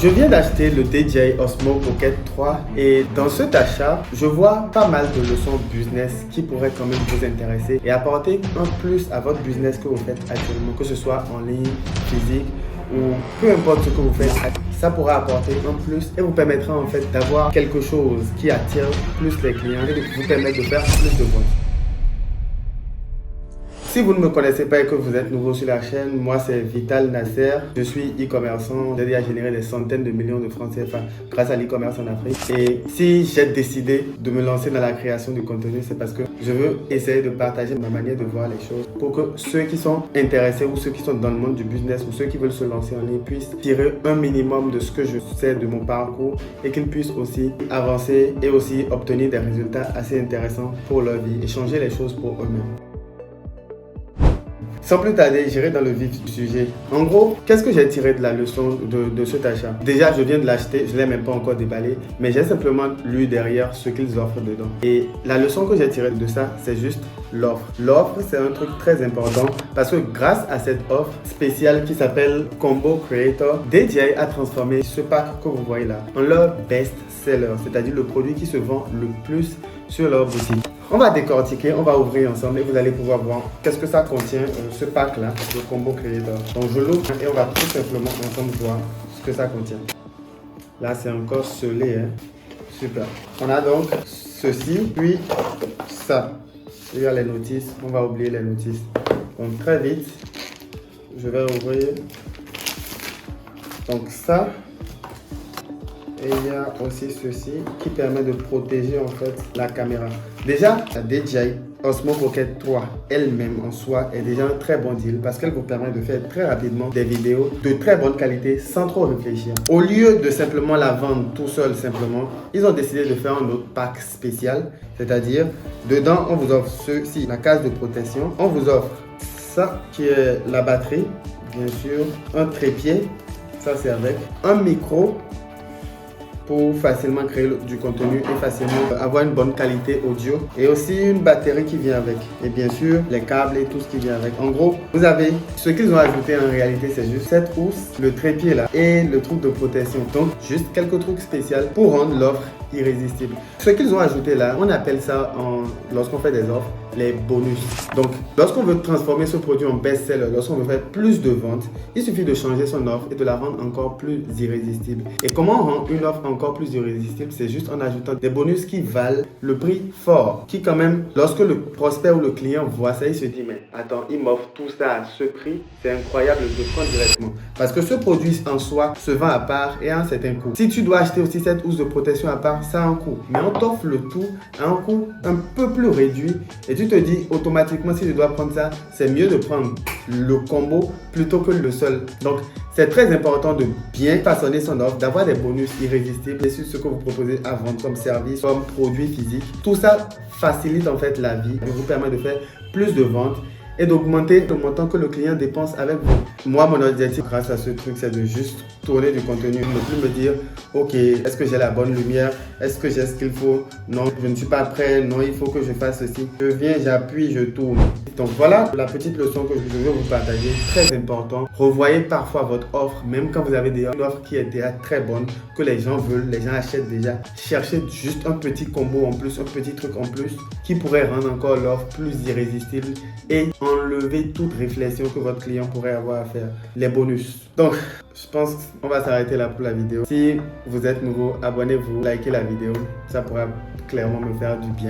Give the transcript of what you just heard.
Je viens d'acheter le DJI Osmo Pocket 3 et dans cet achat, je vois pas mal de leçons business qui pourraient quand même vous intéresser et apporter un plus à votre business que vous faites actuellement, que ce soit en ligne, physique ou peu importe ce que vous faites. Ça pourra apporter un plus et vous permettra en fait d'avoir quelque chose qui attire plus les clients et vous permettre de faire plus de ventes. Si vous ne me connaissez pas et que vous êtes nouveau sur la chaîne, moi c'est Vital Nasser. Je suis e-commerçant, j'ai déjà généré des centaines de millions de francs CFA grâce à l'e-commerce en Afrique. Et si j'ai décidé de me lancer dans la création du contenu, c'est parce que je veux essayer de partager ma manière de voir les choses pour que ceux qui sont intéressés ou ceux qui sont dans le monde du business ou ceux qui veulent se lancer en ligne puissent tirer un minimum de ce que je sais de mon parcours et qu'ils puissent aussi avancer et aussi obtenir des résultats assez intéressants pour leur vie et changer les choses pour eux-mêmes. Sans plus tarder, j'irai dans le vif du sujet. En gros, qu'est-ce que j'ai tiré de la leçon de cet achat? Déjà, je viens de l'acheter, je ne l'ai même pas encore déballé, mais j'ai simplement lu derrière ce qu'ils offrent dedans. Et la leçon que j'ai tirée de ça, c'est juste l'offre. L'offre, c'est un truc très important parce que grâce à cette offre spéciale qui s'appelle Combo Creator, DJI a transformé ce pack que vous voyez là en leur best seller, c'est-à-dire le produit qui se vend le plus sur leur boutique. On va décortiquer, on va ouvrir ensemble et vous allez pouvoir voir qu'est-ce que ça contient, ce pack là, le Combo Creator. Donc je l'ouvre et on va tout simplement ensemble voir ce que ça contient. Là c'est encore scellé, hein. Super. On a donc ceci, puis ça. Il y a les notices, on va oublier les notices. Donc très vite, je vais ouvrir. Donc ça. Et il y a aussi ceci qui permet de protéger en fait la caméra. Déjà, la DJI Osmo Pocket 3 elle-même en soi est déjà un très bon deal parce qu'elle vous permet de faire très rapidement des vidéos de très bonne qualité sans trop réfléchir. Au lieu de simplement la vendre tout seul simplement, ils ont décidé de faire un autre pack spécial. C'est-à-dire, dedans, on vous offre ceci, la case de protection. On vous offre ça qui est la batterie, bien sûr, un trépied, ça c'est avec, un micro, pour facilement créer du contenu et facilement avoir une bonne qualité audio et aussi une batterie qui vient avec et bien sûr les câbles et tout ce qui vient avec. En gros, vous avez ce qu'ils ont ajouté en réalité, c'est juste cette housse, le trépied là et le truc de protection. Donc juste quelques trucs spéciaux pour rendre l'offre irrésistible. Ce qu'ils ont ajouté là, on appelle ça lorsqu'on fait des offres, les bonus. Donc lorsqu'on veut transformer ce produit en best-seller, lorsqu'on veut faire plus de ventes, il suffit de changer son offre et de la rendre encore plus irrésistible. Et comment rendre une offre encore plus irrésistible? C'est juste en ajoutant des bonus qui valent le prix fort, qui quand même, lorsque le prospect ou le client voit ça, il se dit mais attends, il m'offre tout ça à ce prix, c'est incroyable, je prends directement. Parce que ce produit en soi se vend à part et à un certain coût. Si tu dois acheter aussi cette housse de protection à part, ça a un coût, mais on t'offre le tout à un coût un peu plus réduit et tu te dis automatiquement si je dois prendre ça, c'est mieux de prendre le combo plutôt que le seul. Donc c'est très important de bien façonner son offre, d'avoir des bonus irrésistibles et sur ce que vous proposez à vendre comme service, comme produit physique. Tout ça facilite en fait la vie et vous permet de faire plus de ventes et d'augmenter le montant que le client dépense avec vous. Moi, mon objectif grâce à ce truc, c'est de juste tourner du contenu, ne plus me dire ok, est-ce que j'ai la bonne lumière, est-ce que j'ai ce qu'il faut, non, je ne suis pas prêt, non, il faut que je fasse ceci. Je viens, j'appuie, je tourne. Donc voilà la petite leçon que je veux vous partager, très important. Revoyez parfois votre offre, même quand vous avez déjà une offre qui est déjà très bonne, que les gens veulent, les gens achètent déjà. Cherchez juste un petit combo en plus, un petit truc en plus qui pourrait rendre encore l'offre plus irrésistible et enlever toute réflexion que votre client pourrait avoir à faire. Les bonus. Donc, je pense qu'on va s'arrêter là pour la vidéo. Si vous êtes nouveau, abonnez-vous, likez la vidéo. Ça pourra clairement me faire du bien.